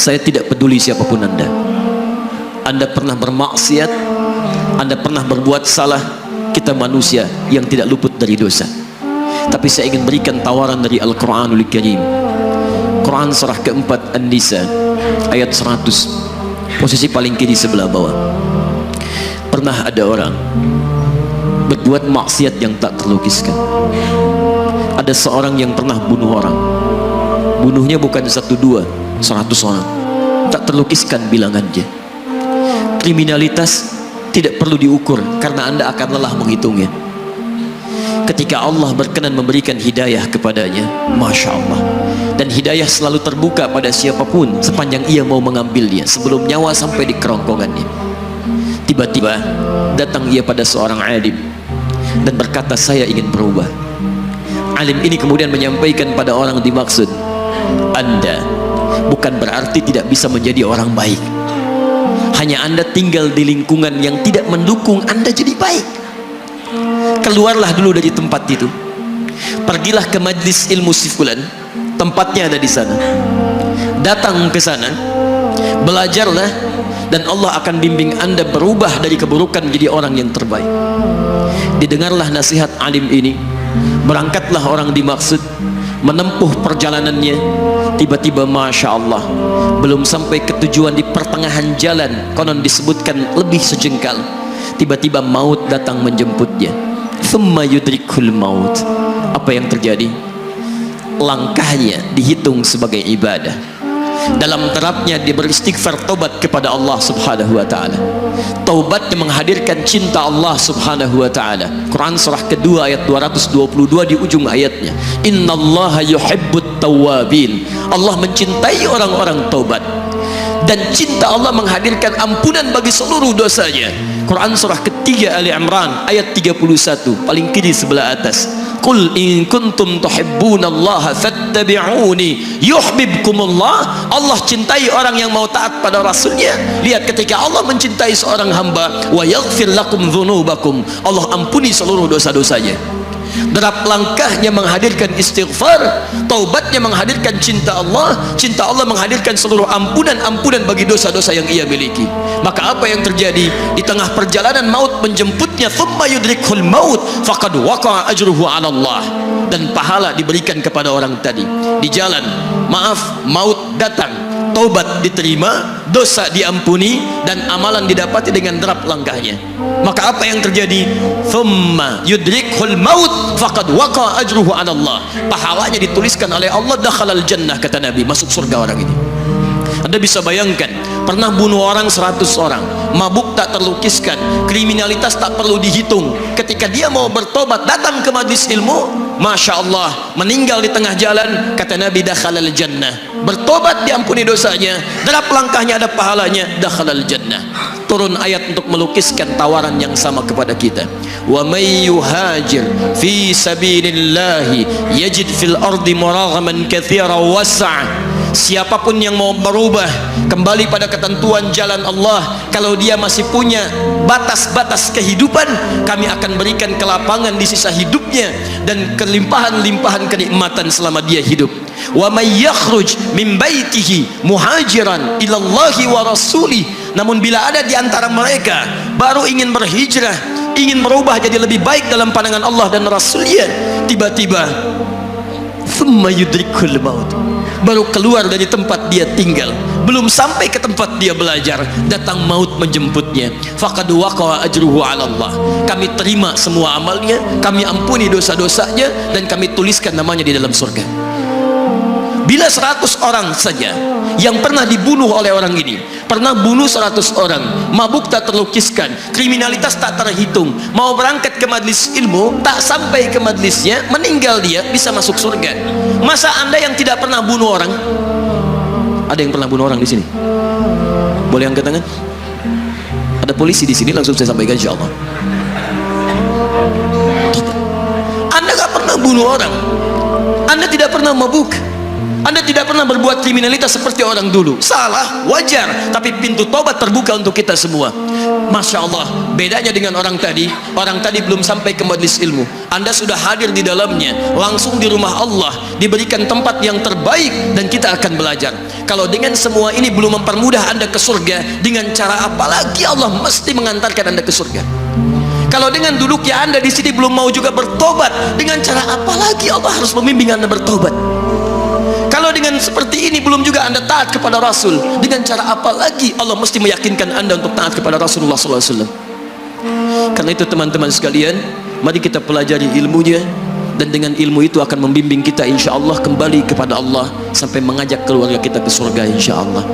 Saya tidak peduli siapapun Anda. Anda pernah bermaksiat, Anda pernah berbuat salah. Kita manusia yang tidak luput dari dosa. Tapi saya ingin berikan tawaran dari Al-Quranul Karim. Quran surah keempat An-Nisa ayat 100, posisi paling kiri sebelah bawah. Pernah ada orang berbuat maksiat yang tak terlukiskan. Ada seorang yang pernah bunuh orang. Bunuhnya bukan 1, 2, 100 orang. Tak terlukiskan bilangannya. Kriminalitas tidak perlu diukur karena Anda akan lelah menghitungnya. Ketika Allah berkenan memberikan hidayah kepadanya, Masya Allah, dan hidayah selalu terbuka pada siapapun sepanjang ia mau mengambilnya sebelum nyawa sampai di kerongkongannya. Tiba-tiba datang ia pada seorang alim dan berkata, saya ingin berubah. Alim ini kemudian menyampaikan pada orang dimaksud, Anda bukan berarti tidak bisa menjadi orang baik. Hanya Anda tinggal di lingkungan yang tidak mendukung Anda jadi baik. Keluarlah dulu dari tempat itu. Pergilah ke majlis ilmu sifulan, tempatnya ada di sana. Datang ke sana, belajarlah, dan Allah akan bimbing Anda berubah dari keburukan menjadi orang yang terbaik. Didengarlah nasihat alim ini. Berangkatlah orang dimaksud, menempuh perjalanannya. Tiba-tiba Masya Allah, belum sampai ke tujuan, di pertengahan jalan, konon disebutkan lebih sejengkal, tiba-tiba maut datang menjemputnya. Thumma yudrikul maut. Apa yang terjadi? Langkahnya dihitung sebagai ibadah. Dalam terapnya dia beristighfar, taubat kepada Allah subhanahu wa ta'ala. Taubatnya menghadirkan cinta Allah subhanahu wa ta'ala. Quran surah kedua ayat 222 di ujung ayatnya, innallaha yuhibbut tawwabin. Allah mencintai orang-orang taubat. Dan cinta Allah menghadirkan ampunan bagi seluruh dosanya. Quran surah ketiga Ali Imran ayat 31, paling kiri sebelah atas. Qul in kuntum tuhibbunallaha fattabi'uni yuhibbukumullah. Allah cintai orang yang mau taat pada Rasulnya. Lihat, ketika Allah mencintai seorang hamba, wa yaghfir lakum dzunubakum, Allah ampuni seluruh dosa-dosanya. Derap langkahnya menghadirkan istighfar, taubatnya menghadirkan cinta Allah menghadirkan seluruh ampunan bagi dosa-dosa yang ia miliki. Maka apa yang terjadi? Di tengah perjalanan maut menjemputnya, thumma yudrikul maut faqad waqa'a ajruhu 'ala Allah. Dan pahala diberikan kepada orang tadi. Di jalan, maaf, maut datang, taubat diterima, dosa diampuni, dan amalan didapati dengan derap langkahnya. Maka apa yang terjadi? Thumma yudrikhul maut faqad waqa'a ajruhu 'ala Allah. Pahalanya dituliskan oleh Allah, dakhalal jannah, kata Nabi, masuk surga orang ini. Anda bisa bayangkan, pernah bunuh orang 100 orang, mabuk tak terlukiskan, kriminalitas tak perlu dihitung. Ketika dia mau bertobat, datang ke majlis ilmu, Masya Allah, meninggal di tengah jalan, kata Nabi, dakhalal jannah. Bertobat diampuni dosanya, derap langkahnya ada pahalanya, dakhalal jannah. Turun ayat untuk melukiskan tawaran yang sama kepada kita. Wa may yuhajir fi sabilillahi yajid fil ardi muraghaman katsiran was'a. Siapapun yang mau berubah kembali pada ketentuan jalan Allah, kalau dia masih punya batas-batas kehidupan, kami akan berikan kelapangan di sisa hidupnya dan kelimpahan-limpahan kenikmatan selama dia hidup. Wa may yakhruj min baitihi muhajiran ilallahi wa rasulih. Namun bila ada di antara mereka baru ingin berhijrah, ingin berubah jadi lebih baik dalam pandangan Allah dan Rasulnya, tiba-tiba thumma yudrikul maut, baru keluar dari tempat dia tinggal, belum sampai ke tempat dia belajar, datang maut menjemputnya. Faqad waqa'a ajruhu 'ala Allah. Kami terima semua amalnya, kami ampuni dosa-dosanya, dan kami tuliskan namanya di dalam surga. Bila 100 orang saja yang pernah dibunuh oleh orang ini, pernah bunuh 100 orang, mabuk tak terlukiskan, kriminalitas tak terhitung, mau berangkat ke majlis ilmu, tak sampai ke majlisnya, meninggal dia, bisa masuk surga. Masa Anda yang tidak pernah bunuh orang? Ada yang pernah bunuh orang di sini? Boleh angkat tangan? Ada polisi di sini, langsung saya sampaikan insyaallah. Anda gak pernah bunuh orang, Anda tidak pernah mabuk, Anda tidak pernah berbuat kriminalitas seperti orang dulu. Salah, wajar, tapi pintu tobat terbuka untuk kita semua. Masya Allah, bedanya dengan orang tadi. Orang tadi belum sampai ke majelis ilmu, Anda sudah hadir di dalamnya, langsung di rumah Allah, diberikan tempat yang terbaik, dan kita akan belajar. Kalau dengan semua ini belum mempermudah Anda ke surga, dengan cara apa lagi Allah mesti mengantarkan Anda ke surga? Kalau dengan duduknya Anda di sini belum mau juga bertobat, dengan cara apa lagi Allah harus membimbing Anda bertobat? Kalau dengan seperti ini belum juga Anda taat kepada Rasul, dengan cara apa lagi Allah mesti meyakinkan Anda untuk taat kepada Rasulullah SAW? Karena itu teman-teman sekalian, mari kita pelajari ilmunya, dan dengan ilmu itu akan membimbing kita insya Allah kembali kepada Allah sampai mengajak keluarga kita ke surga insya Allah.